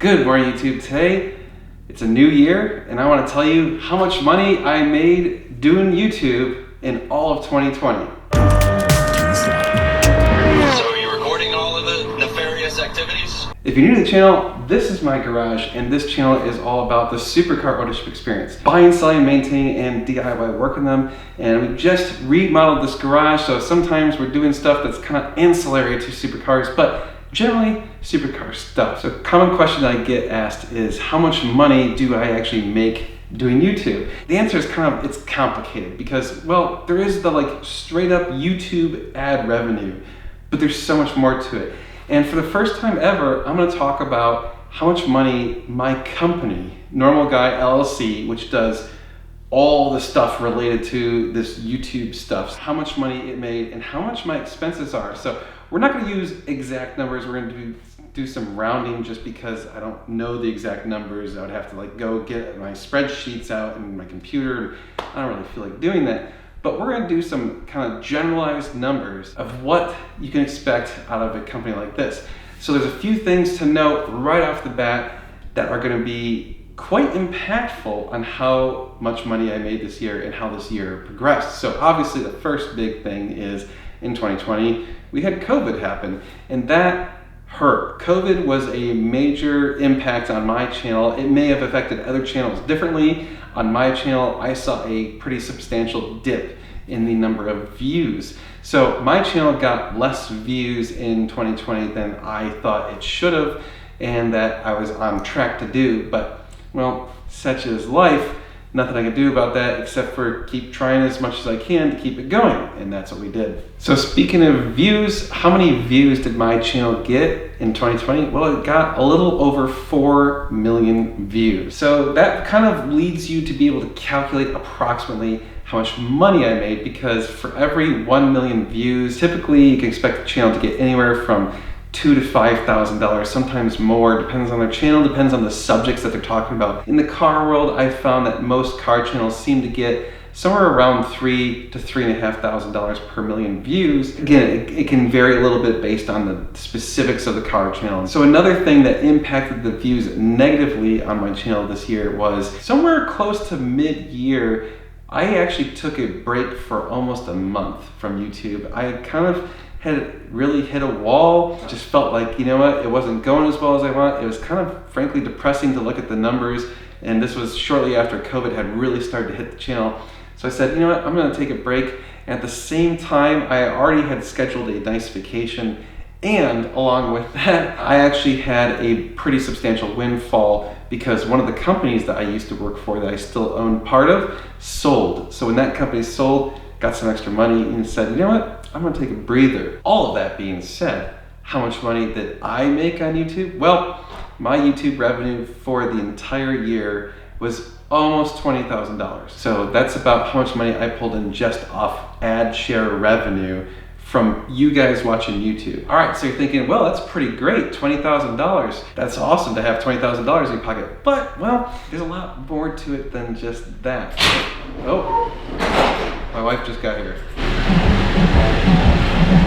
Good morning, YouTube. Today, it's a new year, and I want to tell you how much money I made doing YouTube in all of 2020. So are you recording all of the nefarious activities? If you're new to the channel, this is my garage, and this channel is all about the supercar ownership experience. Buying, selling, maintaining, and DIY work in them. And we just remodeled this garage, so sometimes we're doing stuff that's kind of ancillary to supercars, but generally supercar stuff. So a common question that I get asked is, how much money do I actually make doing YouTube? The answer is it's complicated because, well, there is the straight up YouTube ad revenue, but there's so much more to it. And for the first time ever, I'm going to talk about how much money my company, Normal Guy LLC, which does all the stuff related to this YouTube stuff, how much money it made and how much my expenses are. So we're not going to use exact numbers. We're going to do some rounding just because I don't know the exact numbers. I would have to go get my spreadsheets out and my computer. I don't really feel like doing that. But we're going to do some kind of generalized numbers of what you can expect out of a company like this. So there's a few things to note right off the bat that are going to be quite impactful on how much money I made this year and how this year progressed. So obviously the first big thing is in 2020, we had COVID happen, and that hurt. COVID was a major impact on my channel. It may have affected other channels differently. On my channel, I saw a pretty substantial dip in the number of views. So my channel got less views in 2020 than I thought it should have, and that I was on track to do, but well, such is life. Nothing I can do about that except for keep trying as much as I can to keep it going, and that's what we did. So speaking of views, how many views did my channel get in 2020? Well, it got a little over 4 million views. So that kind of leads you to be able to calculate approximately how much money I made, because for every 1 million views, typically you can expect the channel to get anywhere from $2,000 to $5,000, sometimes more, depends on their channel, depends on the subjects that they're talking about. In the car world, I found that most car channels seem to get somewhere around $3,000 to $3,500 per million views. Again, it can vary a little bit based on the specifics of the car channel. So another thing that impacted the views negatively on my channel this year was somewhere close to mid-year, I actually took a break for almost a month from YouTube. I kind of had really hit a wall. Just felt like, you know what, it wasn't going as well as I want. It was kind of frankly depressing to look at the numbers, and this was shortly after COVID had really started to hit the channel. So I said, you know what, I'm gonna take a break. And at the same time, I already had scheduled a nice vacation, and along with that, I actually had a pretty substantial windfall because one of the companies that I used to work for that I still own part of sold. So when that company sold, got some extra money and said, you know what, I'm gonna take a breather. All of that being said, how much money did I make on YouTube? Well, my YouTube revenue for the entire year was almost $20,000. So that's about how much money I pulled in just off ad share revenue from you guys watching YouTube. All right, so you're thinking, well, that's pretty great, $20,000. That's awesome to have $20,000 in your pocket. But, well, there's a lot more to it than just that. Oh, my wife just got here.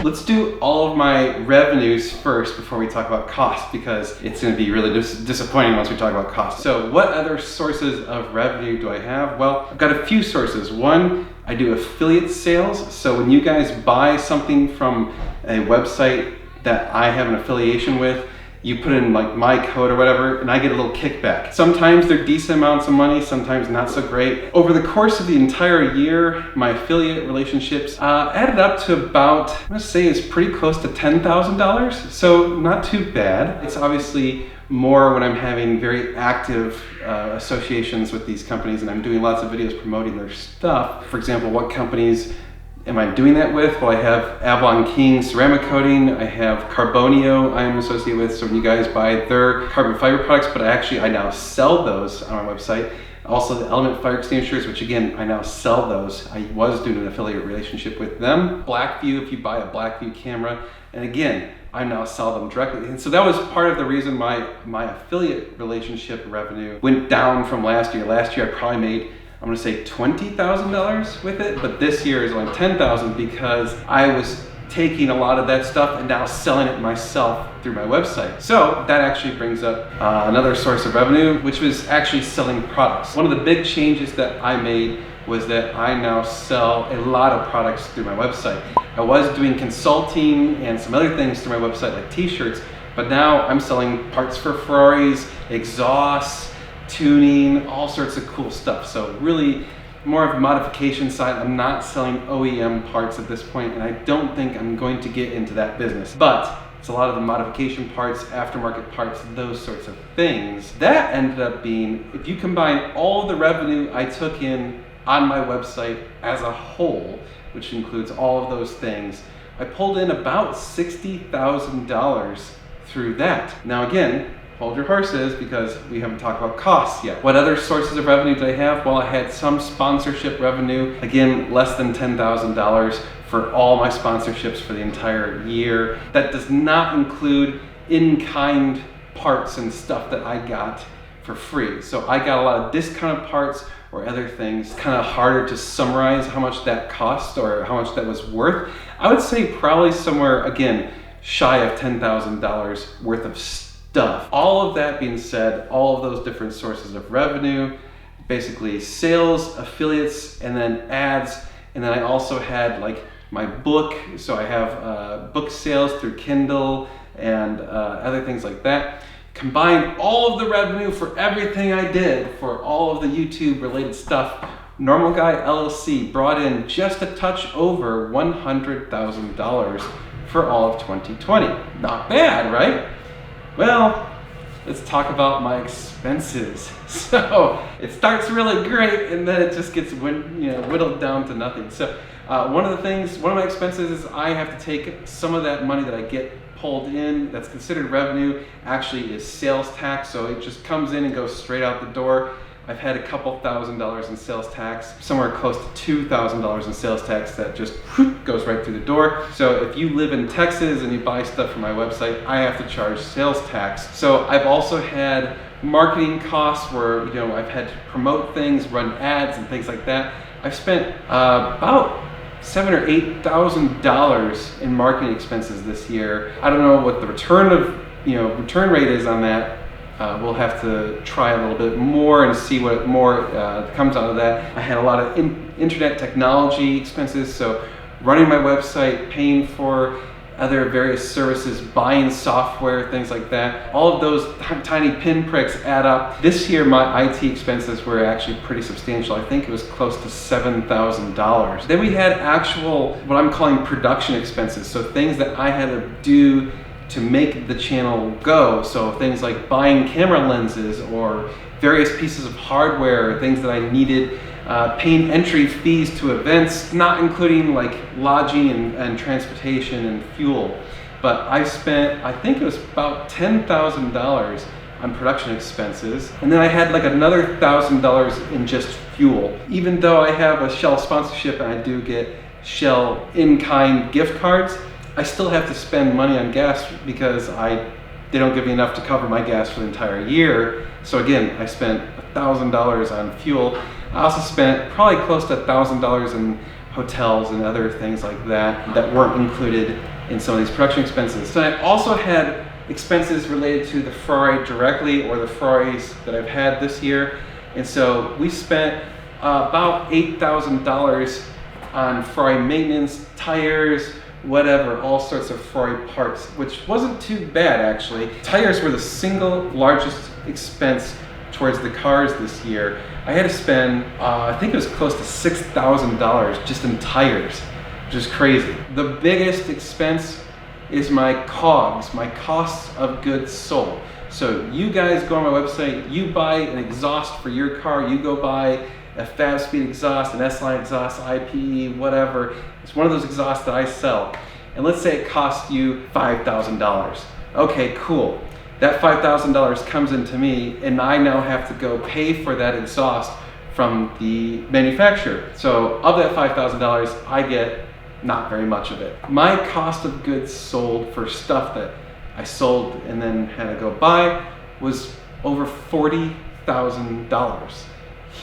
Let's do all of my revenues first before we talk about costs, because it's going to be really disappointing once we talk about costs. So what other sources of revenue do I have? Well, I've got a few sources. One, I do affiliate sales. So when you guys buy something from a website that I have an affiliation with, you put in my code or whatever, and I get a little kickback. Sometimes they're decent amounts of money, sometimes not so great. Over the course of the entire year, my affiliate relationships added up to about, I'm gonna say it's pretty close to $10,000. So not too bad. It's obviously more when I'm having very active associations with these companies and I'm doing lots of videos promoting their stuff. For example, what companies am I doing that with? Well, I have Avalon King ceramic coating. I have Carbonio I'm associated with. So when you guys buy their carbon fiber products, but I now sell those on my website. Also the Element fire extinguishers, which again, I now sell those. I was doing an affiliate relationship with them. Blackview, if you buy a Blackview camera. And again, I now sell them directly. And so that was part of the reason my affiliate relationship revenue went down from last year. Last year I probably made, I'm gonna say $20,000 with it, but this year is only $10,000 because I was taking a lot of that stuff and now selling it myself through my website. So that actually brings up another source of revenue, which was actually selling products. One of the big changes that I made was that I now sell a lot of products through my website. I was doing consulting and some other things through my website like t-shirts, but now I'm selling parts for Ferraris, exhausts, tuning, all sorts of cool stuff. So really more of a modification side. I'm not selling OEM parts at this point, and I don't think I'm going to get into that business. But it's a lot of the modification parts, aftermarket parts, those sorts of things. That ended up being, if you combine all the revenue I took in on my website as a whole, which includes all of those things, I pulled in about $60,000 through that. Now again, hold your horses because we haven't talked about costs yet. What other sources of revenue did I have? Well, I had some sponsorship revenue, again, less than $10,000 for all my sponsorships for the entire year. That does not include in-kind parts and stuff that I got for free. So I got a lot of discounted parts or other things. Kind of harder to summarize how much that cost or how much that was worth. I would say probably somewhere, again, shy of $10,000 worth of stuff. All of that being said, all of those different sources of revenue, basically sales, affiliates, and then ads. And then I also had like my book. So I have book sales through Kindle and other things like that. Combine all of the revenue for everything I did for all of the YouTube related stuff. Normal Guy LLC brought in just a touch over $100,000 for all of 2020. Not bad, right? Well, let's talk about my expenses. So it starts really great and then it just gets whittled down to nothing. So one of my expenses is I have to take some of that money that I get pulled in, that's considered revenue, actually is sales tax. So it just comes in and goes straight out the door. I've had a couple $1,000s in sales tax, somewhere close to $2,000 in sales tax that just goes right through the door. So if you live in Texas and you buy stuff from my website, I have to charge sales tax. So I've also had marketing costs where I've had to promote things, run ads and things like that. I've spent about $7,000 or $8,000 in marketing expenses this year. I don't know what the return rate is on that. We'll have to try a little bit more and see what more comes out of that. I had a lot of internet technology expenses, so running my website, paying for other various services, buying software, things like that. All of those tiny pinpricks add up. This year, my IT expenses were actually pretty substantial. I think it was close to $7,000. Then we had actual, what I'm calling production expenses. So things that I had to do to make the channel go. So things like buying camera lenses or various pieces of hardware, things that I needed, paying entry fees to events, not including like lodging and transportation and fuel. But I spent, I think it was about $10,000 on production expenses. And then I had like another $1,000 in just fuel. Even though I have a Shell sponsorship and I do get Shell in-kind gift cards, I still have to spend money on gas because they don't give me enough to cover my gas for the entire year. So again, I spent $1,000 on fuel. I also spent probably close to $1,000 in hotels and other things like that weren't included in some of these production expenses. So I also had expenses related to the Ferrari directly or the Ferraris that I've had this year. And so we spent about $8,000 on Ferrari maintenance, tires, whatever, all sorts of Ferrari parts, which wasn't too bad actually. Tires were the single largest expense towards the cars this year. I had to spend, I think it was close to $6,000 just in tires, which is crazy. The biggest expense is my COGS, my costs of goods sold. So you guys go on my website, you buy an exhaust for your car, you go buy a fast speed exhaust, an S-Line exhaust, IPE, whatever. It's one of those exhausts that I sell. And let's say it costs you $5,000. Okay, cool. That $5,000 comes into me and I now have to go pay for that exhaust from the manufacturer. So of that $5,000, I get not very much of it. My cost of goods sold for stuff that I sold and then had to go buy was over $40,000.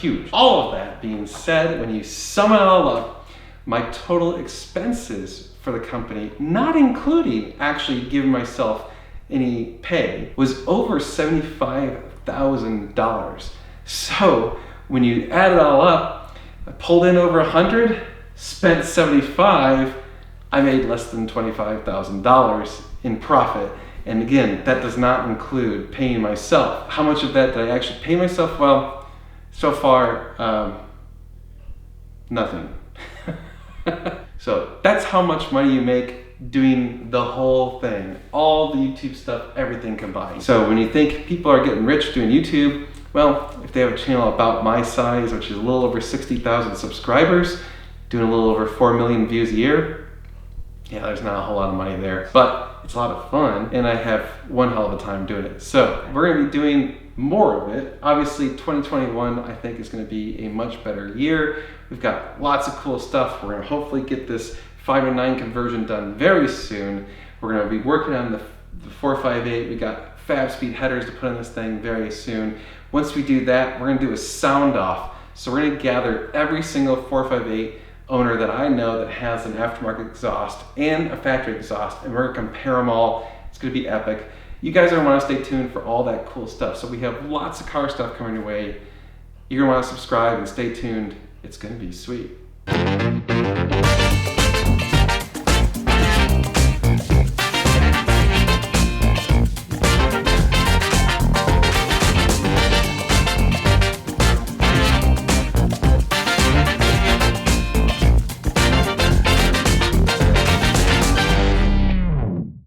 Huge. All of that being said, when you sum it all up, my total expenses for the company, not including actually giving myself any pay, was over $75,000. So when you add it all up, I pulled in over 100, spent 75, I made less than $25,000 in profit. And again, that does not include paying myself. How much of that did I actually pay myself? Well, so far, nothing. So that's how much money you make doing the whole thing, all the YouTube stuff, everything combined. So when you think people are getting rich doing YouTube, well, if they have a channel about my size, which is a little over 60,000 subscribers, doing a little over 4 million views a year, yeah, there's not a whole lot of money there, but it's a lot of fun, and I have one hell of a time doing it. So we're gonna be doing more of it. Obviously, 2021, I think, is gonna be a much better year. We've got lots of cool stuff. We're gonna hopefully get this 5-to-9 conversion done very soon. We're gonna be working on the 458. We got fab speed headers to put in this thing very soon. Once we do that, we're gonna do a sound off. So we're gonna gather every single 458 owner that I know that has an aftermarket exhaust and a factory exhaust, and we're gonna compare them all. It's gonna be epic. You guys are gonna wanna stay tuned for all that cool stuff. So we have lots of car stuff coming your way. You're gonna wanna subscribe and stay tuned. It's gonna be sweet.